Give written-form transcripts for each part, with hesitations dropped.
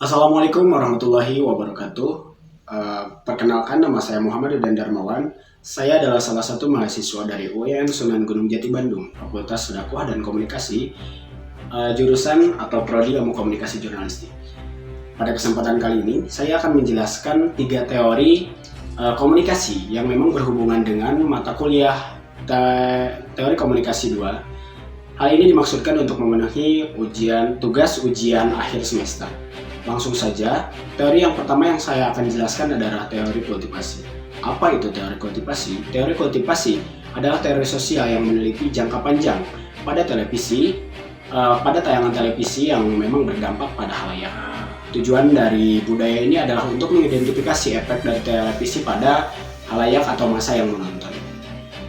Assalamualaikum warahmatullahi wabarakatuh. Perkenalkan, nama saya Muhammad Yudan Darmawan. Saya adalah salah satu mahasiswa dari UIN Sunan Gunung Jati Bandung, Fakultas Dakwah dan Komunikasi, jurusan atau Prodi Ilmu Komunikasi Jurnalistik. Pada kesempatan kali ini, saya akan menjelaskan 3 teori komunikasi yang memang berhubungan dengan mata kuliah teori komunikasi 2. Hal ini dimaksudkan untuk memenuhi tugas ujian akhir semester. Langsung saja, teori yang pertama yang saya akan jelaskan adalah teori kultivasi. Apa itu teori kultivasi? Teori kultivasi adalah teori sosial yang meneliti jangka panjang pada tayangan televisi yang memang berdampak pada halayak. Tujuan dari budaya ini adalah untuk mengidentifikasi efek dari televisi pada halayak atau massa yang menonton.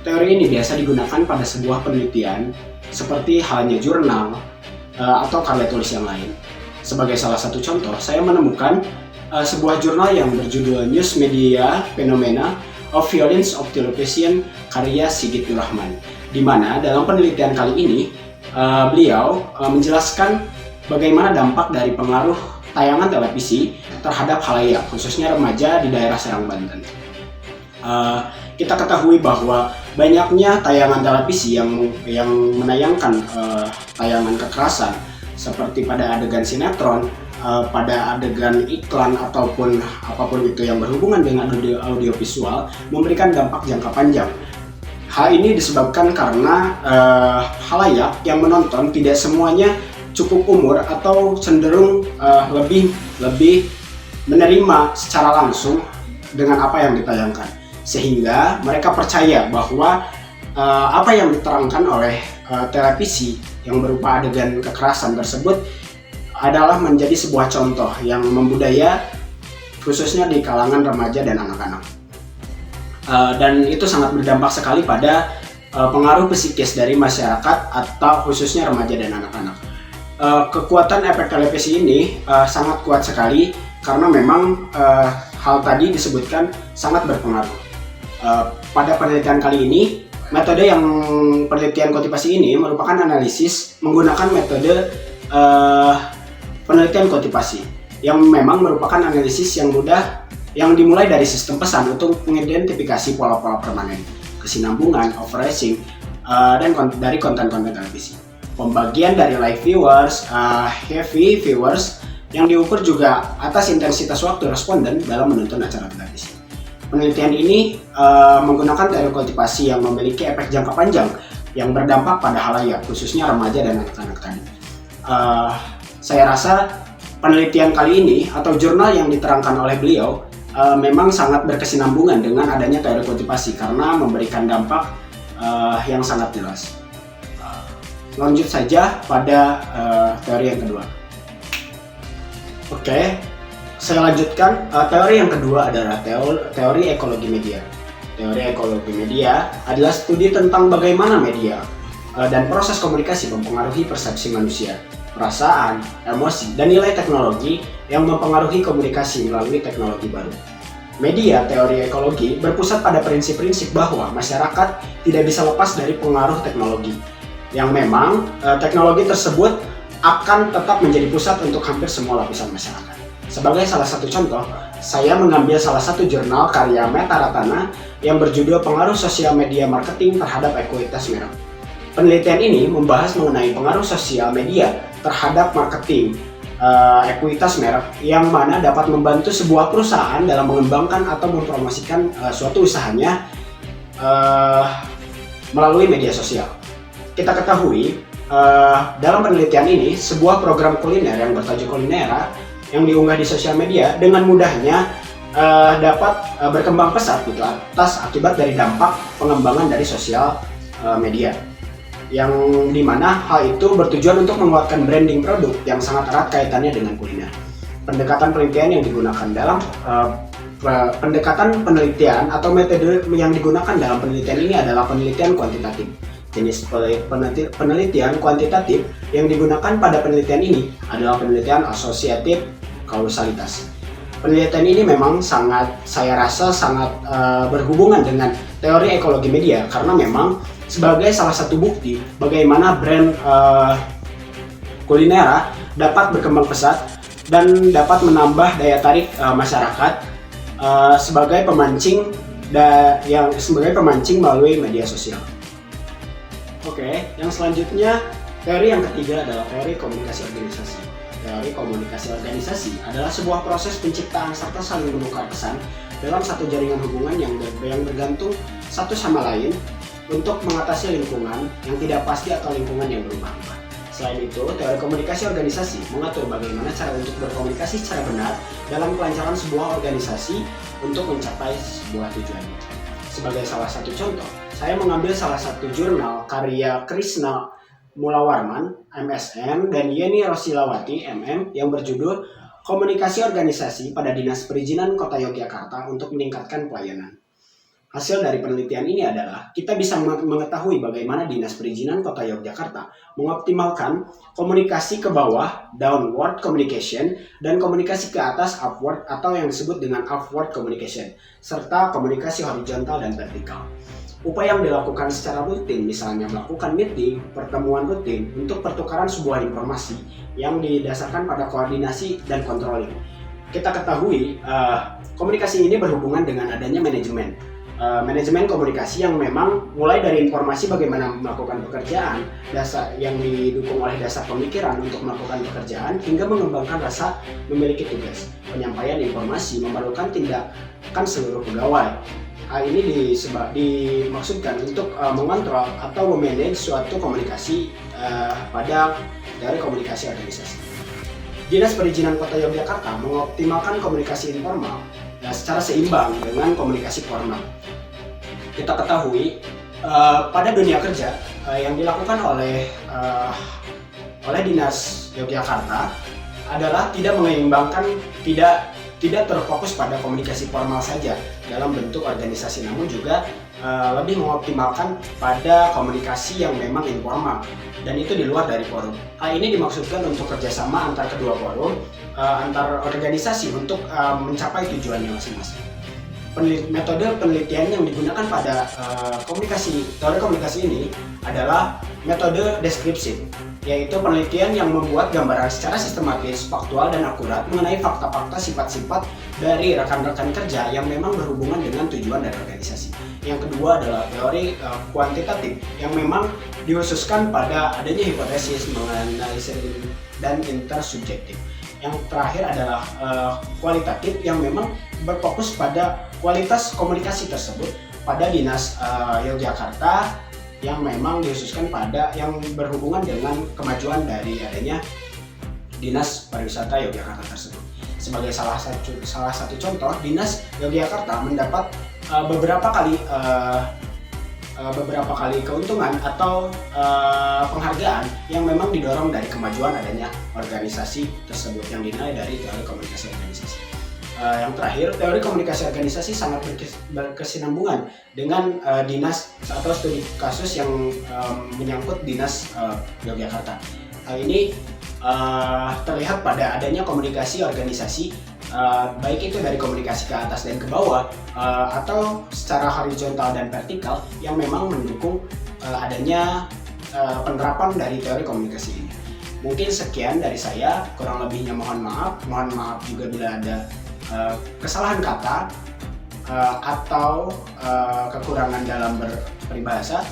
Teori ini biasa digunakan pada sebuah penelitian seperti halnya jurnal atau karya tulis yang lain. Sebagai salah satu contoh, saya menemukan sebuah jurnal yang berjudul News Media Phenomena of Violence of Television karya Sigit Nur Rahman, di mana dalam penelitian kali ini beliau menjelaskan bagaimana dampak dari pengaruh tayangan televisi terhadap khalayak, khususnya remaja di daerah Serang, Banten. Kita ketahui bahwa banyaknya tayangan televisi yang menayangkan tayangan kekerasan seperti pada adegan sinetron, pada adegan iklan ataupun apapun itu yang berhubungan dengan audiovisual memberikan dampak jangka panjang. Hal ini disebabkan karena khalayak yang menonton tidak semuanya cukup umur atau cenderung lebih menerima secara langsung dengan apa yang ditayangkan, sehingga mereka percaya bahwa apa yang diterangkan oleh televisi yang berupa adegan kekerasan tersebut adalah menjadi sebuah contoh yang membudaya, khususnya di kalangan remaja dan anak-anak. Dan itu sangat berdampak sekali pada pengaruh psikis dari masyarakat atau khususnya remaja dan anak-anak. Kekuatan efek televisi ini sangat kuat sekali karena memang hal tadi disebutkan sangat berpengaruh. Pada penelitian kali ini, metode yang penelitian kultivasi ini merupakan analisis menggunakan metode penelitian kultivasi yang memang merupakan analisis yang mudah yang dimulai dari sistem pesan untuk mengidentifikasi pola-pola permanen, kesinambungan, overracing, dan dari konten-konten televisi. Pembagian dari live viewers, heavy viewers yang diukur juga atas intensitas waktu responden dalam menonton acara televisi. Penelitian ini menggunakan teori kultivasi yang memiliki efek jangka panjang yang berdampak pada khalayak, khususnya remaja dan anak-anak tadi. Saya rasa penelitian kali ini atau jurnal yang diterangkan oleh beliau memang sangat berkesinambungan dengan adanya teori kultivasi karena memberikan dampak yang sangat jelas. Lanjut saja pada teori yang kedua. Oke. Saya lanjutkan, teori yang kedua adalah teori ekologi media. Teori ekologi media adalah studi tentang bagaimana media dan proses komunikasi mempengaruhi persepsi manusia, perasaan, emosi, dan nilai teknologi yang mempengaruhi komunikasi melalui teknologi baru. Media teori ekologi berpusat pada prinsip-prinsip bahwa masyarakat tidak bisa lepas dari pengaruh teknologi, yang memang teknologi tersebut akan tetap menjadi pusat untuk hampir semua lapisan masyarakat. Sebagai salah satu contoh, saya mengambil salah satu jurnal karya Meta Ratana yang berjudul Pengaruh Sosial Media Marketing Terhadap Ekuitas Merek. Penelitian ini membahas mengenai pengaruh sosial media terhadap marketing ekuitas merek yang mana dapat membantu sebuah perusahaan dalam mengembangkan atau mempromosikan suatu usahanya melalui media sosial. Kita ketahui dalam penelitian ini sebuah program kuliner yang bertajuk Kulinera yang diunggah di sosial media dengan mudahnya dapat berkembang pesat gitu atas akibat dari dampak pengembangan dari sosial media, yang dimana hal itu bertujuan untuk menguatkan branding produk yang sangat erat kaitannya dengan kuliner. Pendekatan penelitian yang digunakan dalam pendekatan penelitian atau metode yang digunakan dalam penelitian ini adalah penelitian kuantitatif. Jenis penelitian kuantitatif yang digunakan pada penelitian ini adalah penelitian asosiatif kausalitas. Penelitian ini memang saya rasa sangat berhubungan dengan teori ekologi media karena memang sebagai salah satu bukti bagaimana brand Kulinera dapat berkembang pesat dan dapat menambah daya tarik masyarakat sebagai pemancing melalui media sosial. Oke, yang selanjutnya teori yang ketiga adalah teori komunikasi organisasi. Teori komunikasi organisasi adalah sebuah proses penciptaan serta saling menukar pesan dalam satu jaringan hubungan yang bergantung satu sama lain untuk mengatasi lingkungan yang tidak pasti atau lingkungan yang berubah-ubah. Selain itu, teori komunikasi organisasi mengatur bagaimana cara untuk berkomunikasi secara benar dalam kelancaran sebuah organisasi untuk mencapai sebuah tujuan. Sebagai salah satu contoh, saya mengambil salah satu jurnal karya Krishna Mulawarman, MSN, dan Yeni Rosilawati, MM, yang berjudul Komunikasi Organisasi pada Dinas Perizinan Kota Yogyakarta untuk meningkatkan pelayanan. Hasil dari penelitian ini adalah kita bisa mengetahui bagaimana Dinas Perizinan Kota Yogyakarta mengoptimalkan komunikasi ke bawah, downward communication, dan komunikasi ke atas, upward, atau yang disebut dengan upward communication, serta komunikasi horizontal dan vertikal. Upaya yang dilakukan secara rutin, misalnya melakukan meeting, pertemuan rutin untuk pertukaran sebuah informasi yang didasarkan pada koordinasi dan controlling. Kita ketahui komunikasi ini berhubungan dengan adanya manajemen komunikasi yang memang mulai dari informasi bagaimana melakukan pekerjaan, dasar yang didukung oleh dasar pemikiran untuk melakukan pekerjaan, hingga mengembangkan rasa memiliki tugas. Penyampaian informasi memerlukan tindakan seluruh pegawai. Hal ini dimaksudkan untuk mengontrol atau memanage suatu komunikasi pada teori komunikasi organisasi. Dinas Perizinan Kota Yogyakarta mengoptimalkan komunikasi informal secara seimbang dengan komunikasi formal. Kita ketahui pada dunia kerja yang dilakukan oleh Dinas Yogyakarta adalah tidak menyeimbangkan, tidak terfokus pada komunikasi formal saja dalam bentuk organisasi, namun juga lebih mengoptimalkan pada komunikasi yang memang informal, dan itu di luar dari forum. Hal ini dimaksudkan untuk kerjasama antar kedua forum, antar organisasi untuk mencapai tujuannya masing-masing. Metode penelitian yang digunakan pada teori komunikasi ini adalah metode deskripsi, yaitu penelitian yang membuat gambaran secara sistematis, faktual, dan akurat mengenai fakta-fakta sifat-sifat dari rekan-rekan kerja yang memang berhubungan dengan tujuan dari organisasi. Yang kedua adalah teori kuantitatif yang memang dikhususkan pada adanya hipotesis, menganalisis, dan intersubjektif. Yang terakhir adalah kualitatif yang memang berfokus pada kualitas komunikasi tersebut pada Dinas Yogyakarta yang memang dikhususkan pada yang berhubungan dengan kemajuan dari adanya Dinas Pariwisata Yogyakarta tersebut. Sebagai salah satu contoh, Dinas Yogyakarta mendapat beberapa kali keuntungan atau penghargaan yang memang didorong dari kemajuan adanya organisasi tersebut yang dinilai dari teori komunikasi organisasi. Yang terakhir, teori komunikasi organisasi sangat berkesinambungan dengan dinas atau studi kasus yang menyangkut Dinas Yogyakarta. Hal ini terlihat pada adanya komunikasi organisasi, baik itu dari komunikasi ke atas dan ke bawah, atau secara horizontal dan vertikal yang memang mendukung adanya penerapan dari teori komunikasi ini. Mungkin sekian dari saya, kurang lebihnya mohon maaf juga bila ada kesalahan kata atau kekurangan dalam berperibahasa.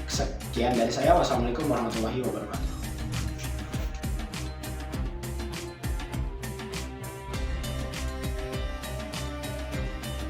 Sekian dari saya, wassalamualaikum warahmatullahi wabarakatuh.